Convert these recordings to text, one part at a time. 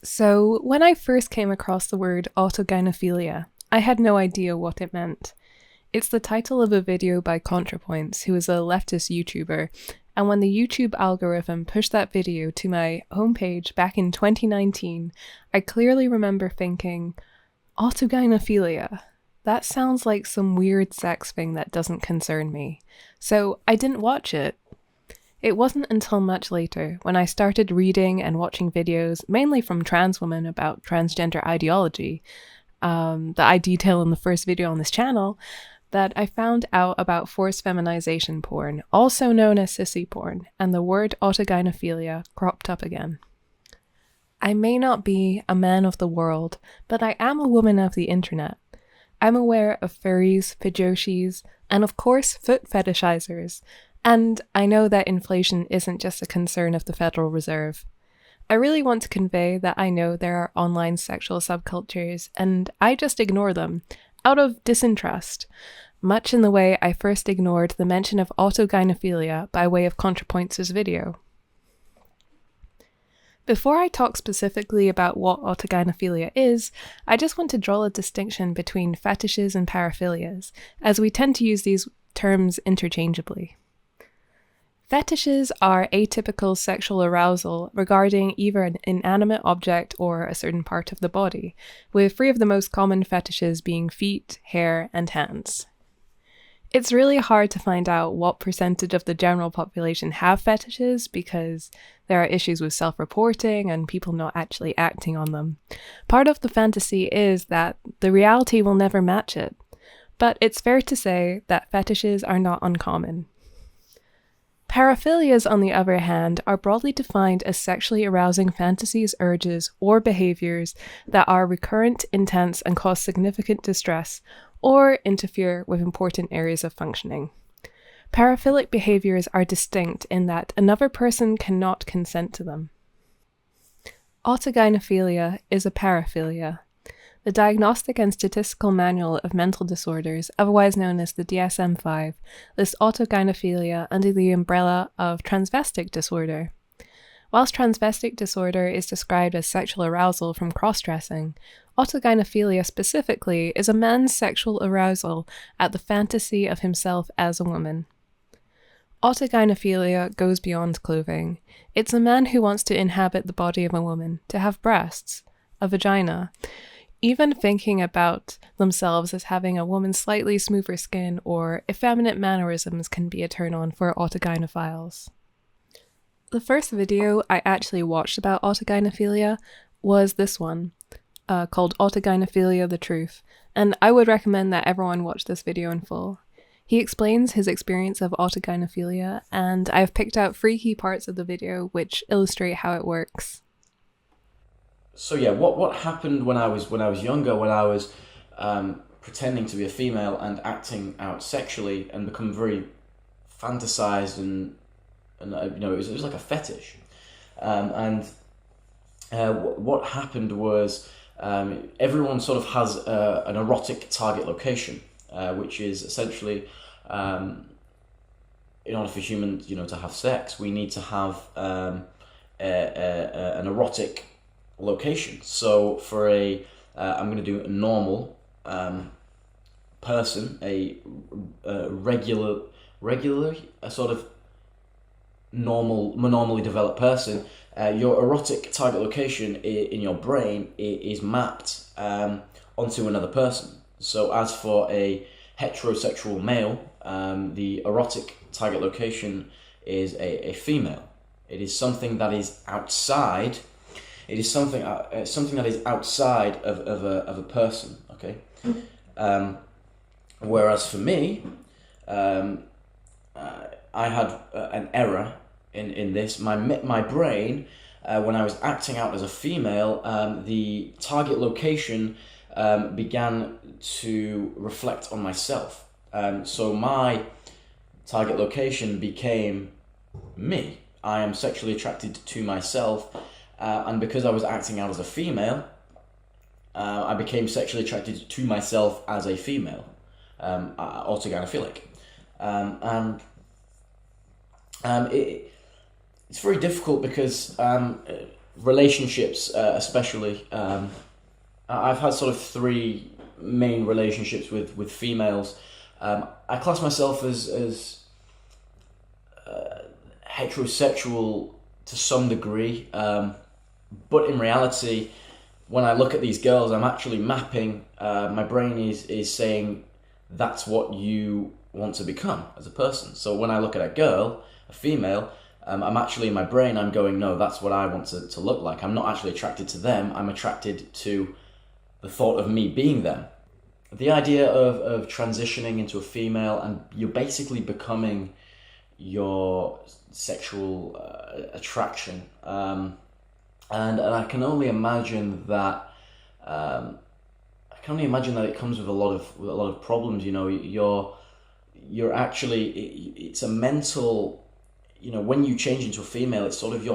So, when I first came across the word autogynephilia, I had no idea what it meant. It's the title of a video by ContraPoints, who is a leftist YouTuber, and when the YouTube algorithm pushed that video to my homepage back in 2019, I clearly remember thinking, autogynephilia? That sounds like some weird sex thing that doesn't concern me. So I didn't watch it. It wasn't until much later, when I started reading and watching videos, mainly from trans women about transgender ideology, that I detail in the first video on this channel, that I found out about forced feminization porn, also known as sissy porn, and the word autogynephilia cropped up again. I may not be a man of the world, but I am a woman of the internet. I'm aware of furries, fetishes, and of course foot fetishizers, and I know that inflation isn't just a concern of the Federal Reserve. I really want to convey that I know there are online sexual subcultures, and I just ignore them, out of disinterest, much in the way I first ignored the mention of autogynephilia by way of ContraPoints' video. Before I talk specifically about what autogynephilia is, I just want to draw a distinction between fetishes and paraphillias, as we tend to use these terms interchangeably. Fetishes are atypical sexual arousal regarding either an inanimate object or a certain part of the body, with three of the most common fetishes being feet, hair, and hands. It's really hard to find out what percentage of the general population have fetishes because there are issues with self-reporting and people not actually acting on them. Part of the fantasy is that the reality will never match it, but it's fair to say that fetishes are not uncommon. Paraphilias, on the other hand, are broadly defined as sexually arousing fantasies, urges, or behaviors that are recurrent, intense, and cause significant distress, or interfere with important areas of functioning. Paraphilic behaviors are distinct in that another person cannot consent to them. Autogynephilia is a paraphilia. The Diagnostic and Statistical Manual of Mental Disorders, otherwise known as the DSM-5, lists autogynephilia under the umbrella of transvestic disorder. Whilst transvestic disorder is described as sexual arousal from cross-dressing, autogynephilia specifically is a man's sexual arousal at the fantasy of himself as a woman. Autogynephilia goes beyond clothing. It's a man who wants to inhabit the body of a woman, to have breasts, a vagina. Even thinking about themselves as having a woman's slightly smoother skin or effeminate mannerisms can be a turn-on for autogynephiles. The first video I actually watched about autogynephilia was this one, called Autogynephilia: The Truth, and I would recommend that everyone watch this video in full. He explains his experience of autogynephilia, and I've picked out 3 key parts of the video which illustrate how it works. So yeah, what happened when I was younger, when I was pretending to be a female and acting out sexually and become very fantasized and it was like a fetish, what happened was everyone sort of has an erotic target location, which is essentially in order for humans to have sex, we need to have an erotic location. So for I'm going to do a normal person, a sort of normally developed person, your erotic target location in your brain is mapped onto another person. So as for a heterosexual male, the erotic target location is a female. It is something that is outside. It is something that is outside of a person. Okay. Whereas for me, I had an error in this. My brain, when I was acting out as a female, the target location began to reflect on myself. So my target location became me. I am sexually attracted to myself, and because I was acting out as a female, I became sexually attracted to myself as a female, autogynephilic. It's very difficult because relationships, especially. I've had sort of three main relationships with females. I class myself as heterosexual to some degree, but in reality, when I look at these girls, I'm actually mapping. My brain is saying that's what you want to become as a person. So when I look at a girl, a female, I'm actually in my brain, I'm going, no, that's what I want to look like. I'm not actually attracted to them. I'm attracted to the thought of me being them. The idea of transitioning into a female, and you're basically becoming your sexual attraction. And I can only imagine that. It comes with a lot of problems. You know, you're actually it's a mental. You know, when you change into a female, it's sort of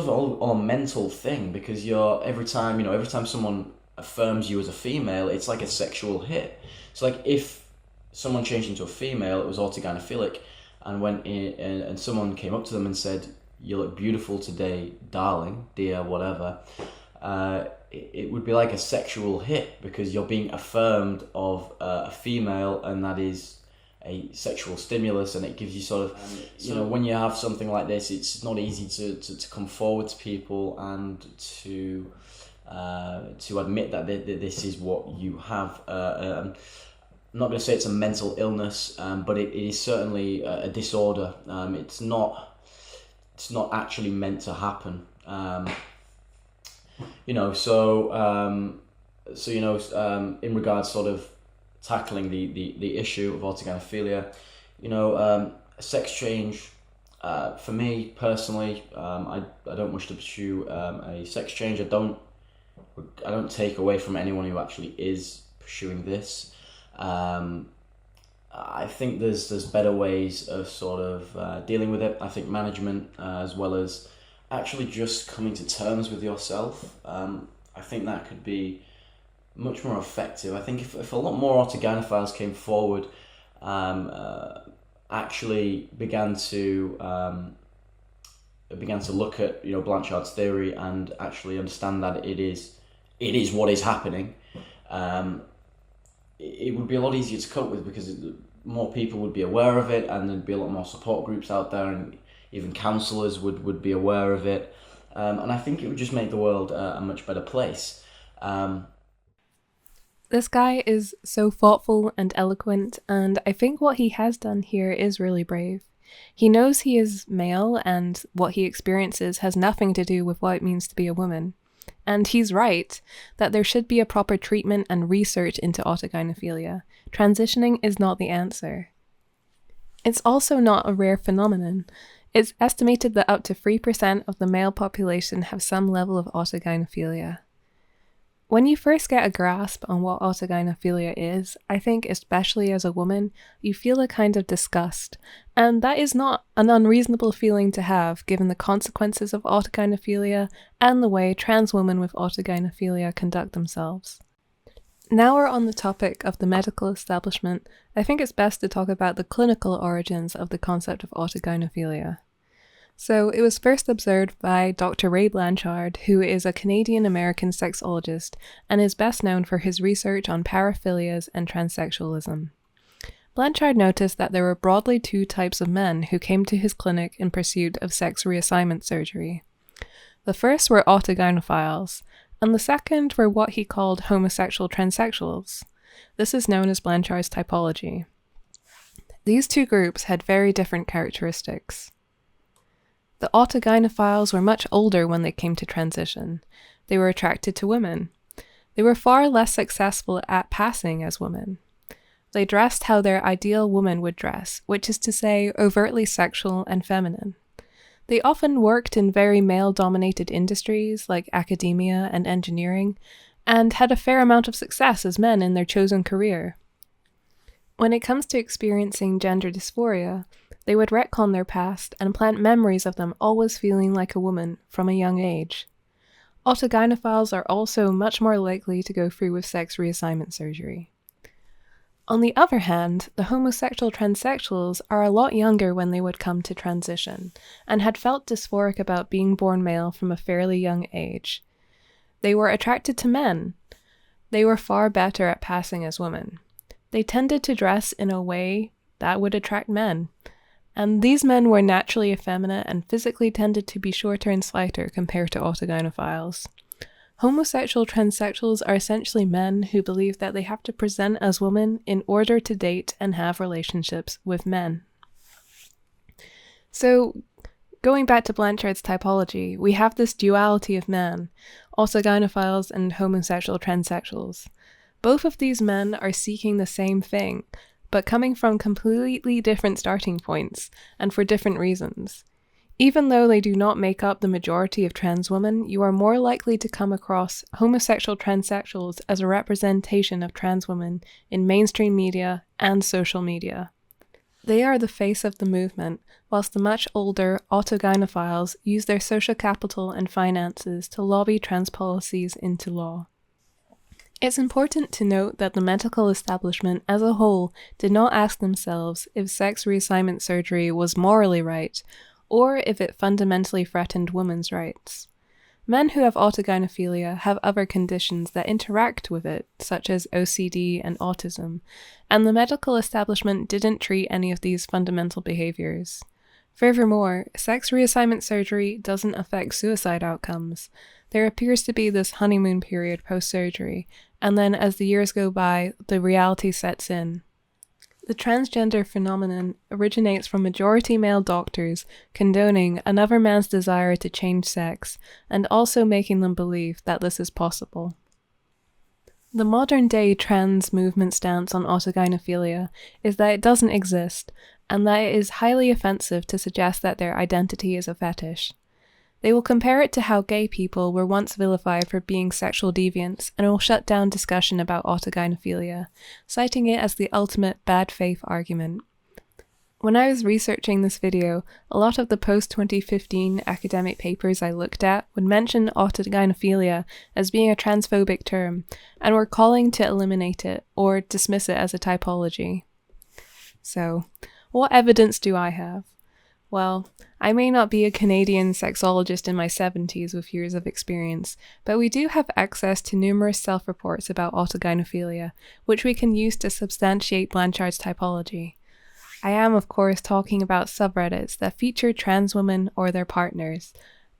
all a mental thing, because every time someone affirms you as a female, it's like a sexual hit. So like if someone changed into a female, it was autogynephilic, and and someone came up to them and said, "You look beautiful today, darling, dear, whatever," it would be like a sexual hit, because you're being affirmed of a female, and that is a sexual stimulus, and it gives you sort of, when you have something like this, it's not easy to come forward to people and to admit that this is what you have. I'm not going to say it's a mental illness, but it is certainly a disorder. It's not actually meant to happen. In regards sort of tackling the issue of autogynephilia, sex change, for me personally, I don't wish to pursue a sex change. I don't take away from anyone who actually is pursuing this. I think there's better ways of sort of dealing with it. I think management, as well as actually just coming to terms with yourself, I think that could be much more effective. I think if a lot more autogynephiles came forward, actually began to look at Blanchard's theory and actually understand that it is what is happening, it would be a lot easier to cope with, because more people would be aware of it, and there'd be a lot more support groups out there, and even counsellors would be aware of it, and I think it would just make the world a much better place. This guy is so thoughtful and eloquent, and I think what he has done here is really brave. He knows he is male, and what he experiences has nothing to do with what it means to be a woman. And he's right, that there should be a proper treatment and research into autogynephilia. Transitioning is not the answer. It's also not a rare phenomenon. It's estimated that up to 3% of the male population have some level of autogynephilia. When you first get a grasp on what autogynephilia is, I think especially as a woman, you feel a kind of disgust, and that is not an unreasonable feeling to have given the consequences of autogynephilia and the way trans women with autogynephilia conduct themselves. Now we're on the topic of the medical establishment, I think it's best to talk about the clinical origins of the concept of autogynephilia. So it was first observed by Dr. Ray Blanchard, who is a Canadian-American sexologist and is best known for his research on paraphillias and transsexualism. Blanchard noticed that there were broadly two types of men who came to his clinic in pursuit of sex reassignment surgery. The first were autogynephiles, and the second were what he called homosexual transsexuals. This is known as Blanchard's typology. These two groups had very different characteristics. The autogynephiles were much older when they came to transition. They were attracted to women. They were far less successful at passing as women. They dressed how their ideal woman would dress, which is to say, overtly sexual and feminine. They often worked in very male-dominated industries like academia and engineering, and had a fair amount of success as men in their chosen career. When it comes to experiencing gender dysphoria, they would retcon their past and plant memories of them always feeling like a woman from a young age. Autogynephiles are also much more likely to go through with sex reassignment surgery. On the other hand, the homosexual transsexuals are a lot younger when they would come to transition, and had felt dysphoric about being born male from a fairly young age. They were attracted to men. They were far better at passing as women. They tended to dress in a way that would attract men, and these men were naturally effeminate and physically tended to be shorter and slighter compared to autogynephiles. Homosexual transsexuals are essentially men who believe that they have to present as women in order to date and have relationships with men. So, going back to Blanchard's typology, we have this duality of men, autogynephiles and homosexual transsexuals. Both of these men are seeking the same thing, but coming from completely different starting points, and for different reasons. Even though they do not make up the majority of trans women, you are more likely to come across homosexual transsexuals as a representation of trans women in mainstream media and social media. They are the face of the movement, whilst the much older autogynephiles use their social capital and finances to lobby trans policies into law. It's important to note that the medical establishment as a whole did not ask themselves if sex reassignment surgery was morally right, or if it fundamentally threatened women's rights. Men who have autogynephilia have other conditions that interact with it, such as OCD and autism, and the medical establishment didn't treat any of these fundamental behaviors. Furthermore, sex reassignment surgery doesn't affect suicide outcomes. There appears to be this honeymoon period post-surgery, and then as the years go by, the reality sets in. The transgender phenomenon originates from majority male doctors condoning another man's desire to change sex, and also making them believe that this is possible. The modern-day trans movement stance on autogynephilia is that it doesn't exist, and that it is highly offensive to suggest that their identity is a fetish. They will compare it to how gay people were once vilified for being sexual deviants, and will shut down discussion about autogynephilia, citing it as the ultimate bad faith argument. When I was researching this video, a lot of the post-2015 academic papers I looked at would mention autogynephilia as being a transphobic term, and were calling to eliminate it or dismiss it as a typology. So, what evidence do I have? Well, I may not be a Canadian sexologist in my 70s with years of experience, but we do have access to numerous self-reports about autogynephilia, which we can use to substantiate Blanchard's typology. I am, of course, talking about subreddits that feature trans women or their partners,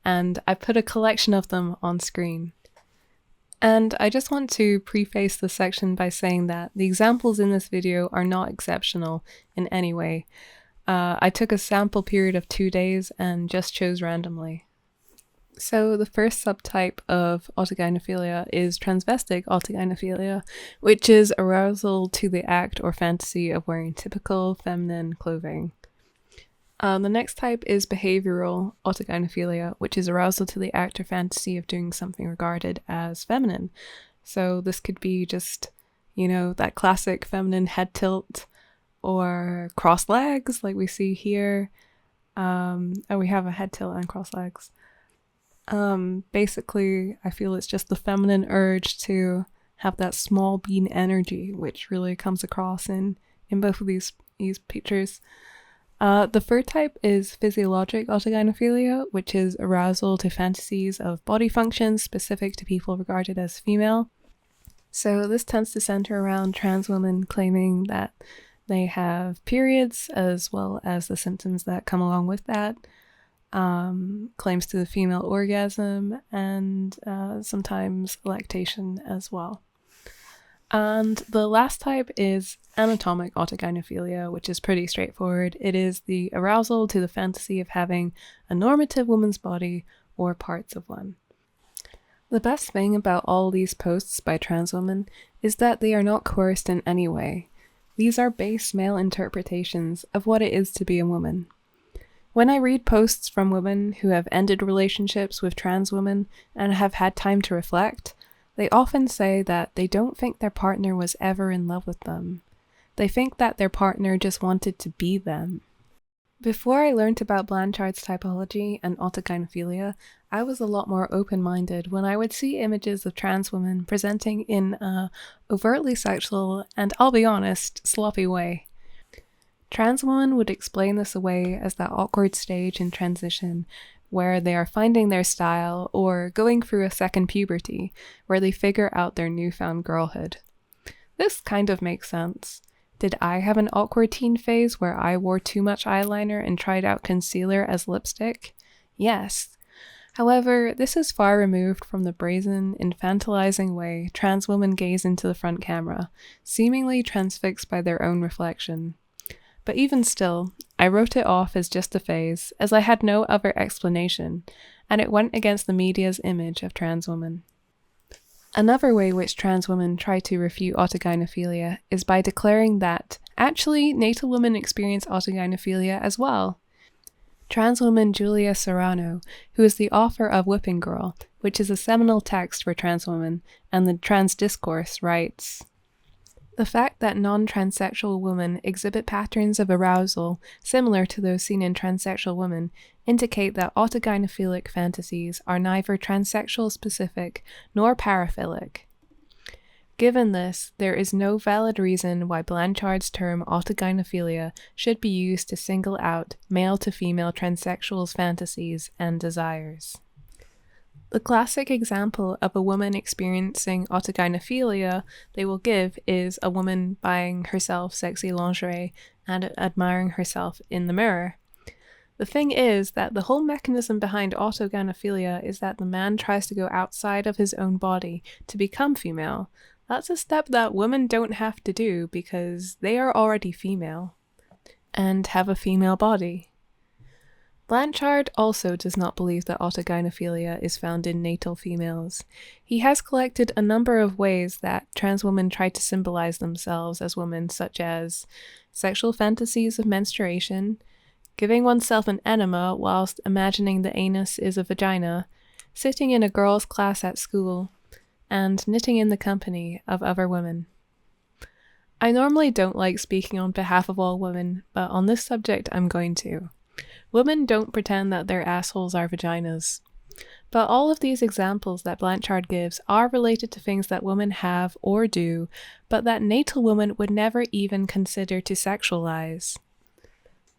and I put a collection of them on screen. And I just want to preface this section by saying that the examples in this video are not exceptional in any way. I took a sample period of 2 days and just chose randomly. So the first subtype of autogynephilia is transvestic autogynephilia, which is arousal to the act or fantasy of wearing typical feminine clothing. The next type is behavioral autogynephilia, which is arousal to the act or fantasy of doing something regarded as feminine. So this could be just, that classic feminine head tilt, or cross legs like we see here. We have a head tilt and cross legs. Basically, I feel it's just the feminine urge to have that small bean energy, which really comes across in both of these pictures. The third type is physiologic autogynephilia, which is arousal to fantasies of body functions specific to people regarded as female. So this tends to center around trans women claiming that they have periods as well as the symptoms that come along with that, claims to the female orgasm, and sometimes lactation as well. And the last type is anatomic autogynephilia, which is pretty straightforward. It is the arousal to the fantasy of having a normative woman's body or parts of one. The best thing about all these posts by trans women is that they are not coerced in any way. These are base male interpretations of what it is to be a woman. When I read posts from women who have ended relationships with trans women and have had time to reflect, they often say that they don't think their partner was ever in love with them. They think that their partner just wanted to be them. Before I learned about Blanchards typology and autogynephilia, I was a lot more open-minded when I would see images of trans women presenting in a overtly sexual and, I'll be honest, sloppy way. Trans women would explain this away as that awkward stage in transition where they are finding their style or going through a second puberty where they figure out their newfound girlhood. This kind of makes sense. Did I have an awkward teen phase where I wore too much eyeliner and tried out concealer as lipstick? Yes. However, this is far removed from the brazen, infantilizing way trans women gaze into the front camera, seemingly transfixed by their own reflection. But even still, I wrote it off as just a phase, as I had no other explanation, and it went against the media's image of trans women. Another way which trans women try to refute autogynephilia is by declaring that, actually, natal women experience autogynephilia as well. Trans woman Julia Serrano, who is the author of Whipping Girl, which is a seminal text for trans women, and the trans discourse, writes, "The fact that non-transsexual women exhibit patterns of arousal similar to those seen in transsexual women indicate that autogynephilic fantasies are neither transsexual specific nor paraphilic. Given this, there is no valid reason why Blanchard's term autogynephilia should be used to single out male-to-female transsexuals' fantasies and desires." The classic example of a woman experiencing autogynephilia they will give is a woman buying herself sexy lingerie and admiring herself in the mirror. The thing is that the whole mechanism behind autogynephilia is that the man tries to go outside of his own body to become female. That's a step that women don't have to do because they are already female and have a female body. Blanchard also does not believe that autogynephilia is found in natal females. He has collected a number of ways that trans women try to symbolize themselves as women, such as sexual fantasies of menstruation, giving oneself an enema whilst imagining the anus is a vagina, sitting in a girls' class at school, and knitting in the company of other women. I normally don't like speaking on behalf of all women, but on this subject I'm going to. Women don't pretend that their assholes are vaginas. But all of these examples that Blanchard gives are related to things that women have or do, but that natal women would never even consider to sexualize.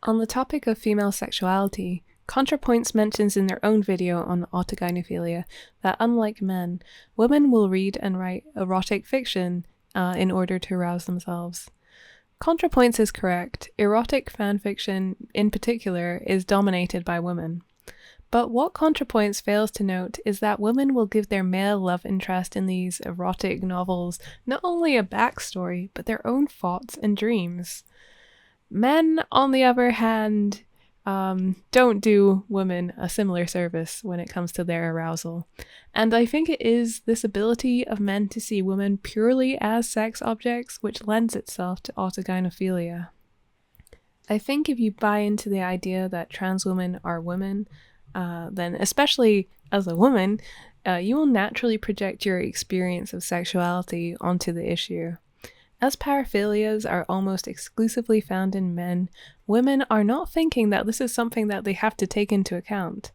On the topic of female sexuality, ContraPoints mentions in their own video on autogynephilia that unlike men, women will read and write erotic fiction in order to arouse themselves. ContraPoints is correct. Erotic fanfiction, in particular, is dominated by women. But what ContraPoints fails to note is that women will give their male love interest in these erotic novels not only a backstory, but their own thoughts and dreams. Men, on the other hand, don't do women a similar service when it comes to their arousal. And I think it is this ability of men to see women purely as sex objects which lends itself to autogynephilia. I think if you buy into the idea that trans women are women, then especially as a woman, you will naturally project your experience of sexuality onto the issue. As paraphillias are almost exclusively found in men, women are not thinking that this is something that they have to take into account.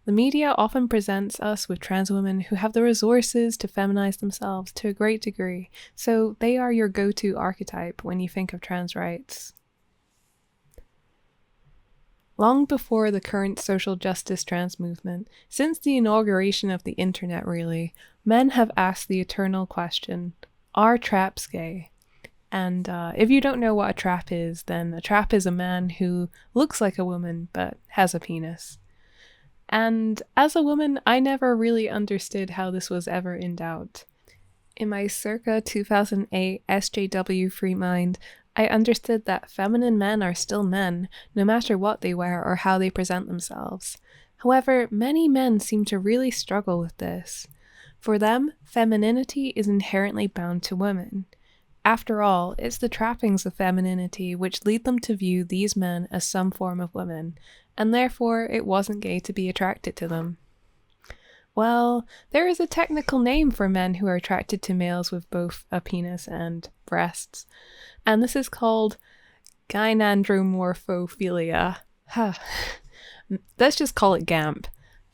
The media often presents us with trans women who have the resources to feminize themselves to a great degree, so they are your go-to archetype when you think of trans rights. Long before the current social justice trans movement, since the inauguration of the internet really, men have asked the eternal question, are traps gay? And if you don't know what a trap is, then a trap is a man who looks like a woman but has a penis. And as a woman, I never really understood how this was ever in doubt. In my circa 2008 SJW free mind, I understood that feminine men are still men, no matter what they wear or how they present themselves. However, many men seem to really struggle with this. For them, femininity is inherently bound to women. After all, it's the trappings of femininity which lead them to view these men as some form of women, and therefore it wasn't gay to be attracted to them. Well, there is a technical name for men who are attracted to males with both a penis and breasts, and this is called Gynoandromorphophilia. Let's just call it GAMP.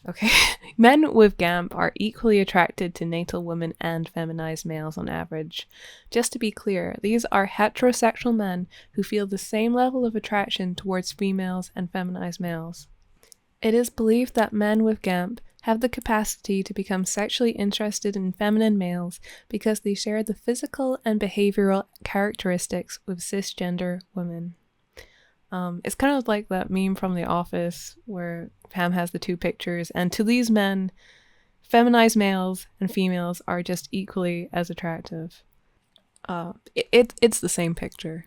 Okay. Men with GAMP are equally attracted to natal women and feminized males on average. Just to be clear, these are heterosexual men who feel the same level of attraction towards females and feminized males. It is believed that men with GAMP have the capacity to become sexually interested in feminine males because they share the physical and behavioral characteristics with cisgender women. It's kind of like that meme from The Office where Pam has the two pictures, and to these men, feminized males and females are just equally as attractive. It's the same picture.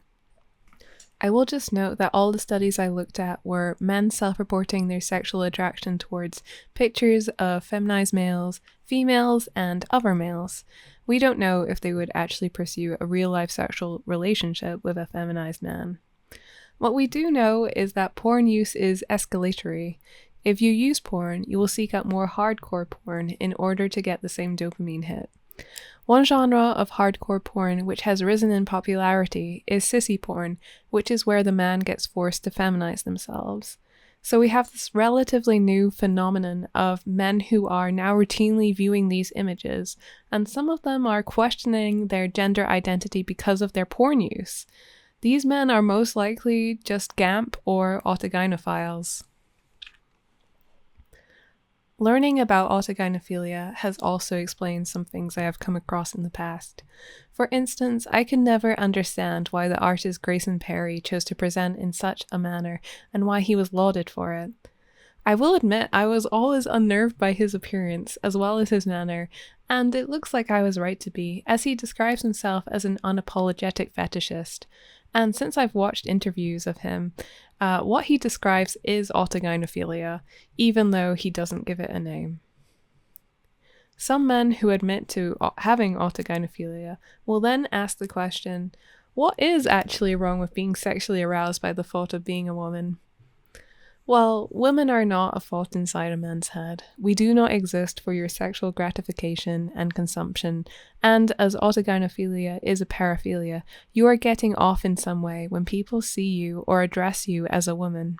I will just note that all the studies I looked at were men self-reporting their sexual attraction towards pictures of feminized males, females, and other males. We don't know if they would actually pursue a real-life sexual relationship with a feminized man. What we do know is that porn use is escalatory. If you use porn, you will seek out more hardcore porn in order to get the same dopamine hit. One genre of hardcore porn which has risen in popularity is sissy porn, which is where the man gets forced to feminize themselves. So we have this relatively new phenomenon of men who are now routinely viewing these images, and some of them are questioning their gender identity because of their porn use. These men are most likely just GAMP or autogynephiles. Learning about autogynephilia has also explained some things I have come across in the past. For instance, I can never understand why the artist Grayson Perry chose to present in such a manner and why he was lauded for it. I will admit I was always unnerved by his appearance as well as his manner, and it looks like I was right to be, as he describes himself as an unapologetic fetishist. And since I've watched interviews of him, what he describes is autogynephilia, even though he doesn't give it a name. Some men who admit to having autogynephilia will then ask the question, what is actually wrong with being sexually aroused by the thought of being a woman? Well, women are not a thought inside a man's head. We do not exist for your sexual gratification and consumption, and as autogynephilia is a paraphilia, you are getting off in some way when people see you or address you as a woman.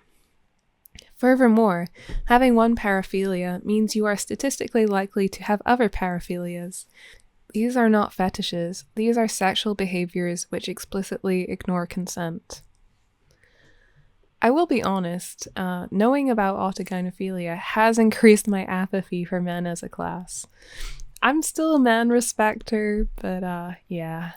Furthermore, having one paraphilia means you are statistically likely to have other paraphilias. These are not fetishes, these are sexual behaviors which explicitly ignore consent. I will be honest, knowing about autogynephilia has increased my apathy for men as a class. I'm still a man respecter, but yeah.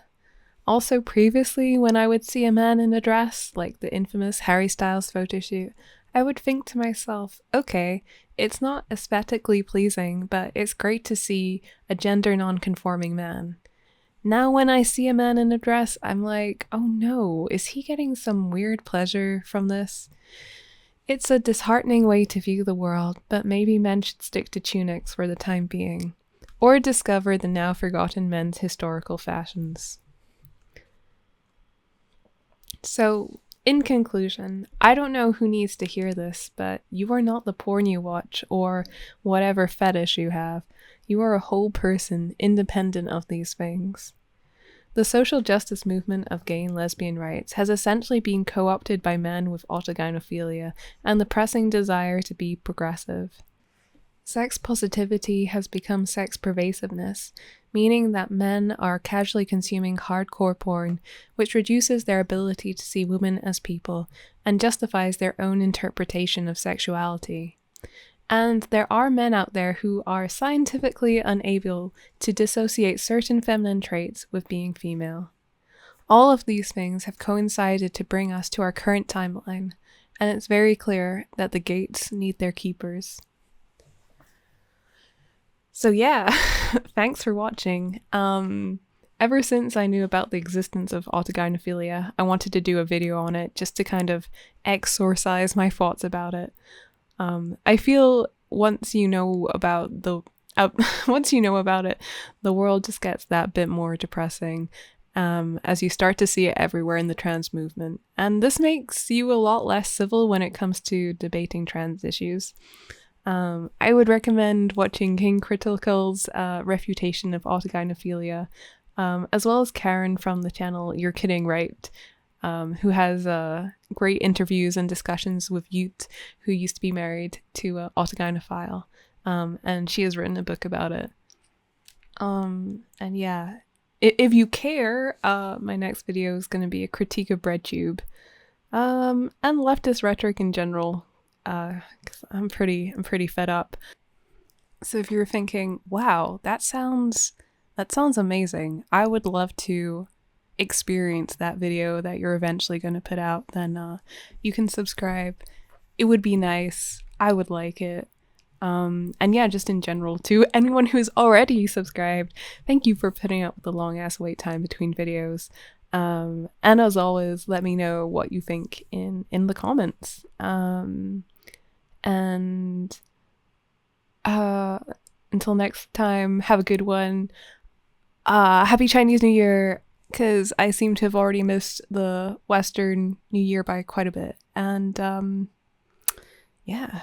Also previously, when I would see a man in a dress, like the infamous Harry Styles photo shoot, I would think to myself, okay, it's not aesthetically pleasing, but it's great to see a gender non-conforming man. Now when I see a man in a dress, I'm like, oh no, is he getting some weird pleasure from this? It's a disheartening way to view the world, but maybe men should stick to tunics for the time being, or discover the now forgotten men's historical fashions. So, in conclusion, I don't know who needs to hear this, but you are not the porn you watch or whatever fetish you have. You are a whole person, independent of these things. The social justice movement of gay and lesbian rights has essentially been co-opted by men with autogynephilia and the pressing desire to be progressive. Sex positivity has become sex pervasiveness, meaning that men are casually consuming hardcore porn, which reduces their ability to see women as people and justifies their own interpretation of sexuality. And there are men out there who are scientifically unable to dissociate certain feminine traits with being female. All of these things have coincided to bring us to our current timeline, and it's very clear that the gates need their keepers. So yeah, thanks for watching. Ever since I knew about the existence of autogynephilia, I wanted to do a video on it just to kind of exorcise my thoughts about it. I feel once you know about it, the world just gets that bit more depressing as you start to see it everywhere in the trans movement. And this makes you a lot less civil when it comes to debating trans issues. I would recommend watching King Critical's refutation of autogynephilia, as well as Karen from the channel You're Kidding Right. who has great interviews and discussions with youth who used to be married to an autogynephile. And she has written a book about it. And yeah, if you care, my next video is going to be a critique of BreadTube, and leftist rhetoric in general, 'cause I'm pretty fed up. So if you're thinking, wow, that sounds amazing, I would love to experience that video that you're eventually going to put out, then you can subscribe. It would be nice. I would like it. And yeah, just in general, to anyone who's already subscribed, thank you for putting up with the long ass wait time between videos. And as always, let me know what you think in the comments. And until next time, have a good one. Happy Chinese New Year, because I seem to have already missed the Western New Year by quite a bit. And yeah.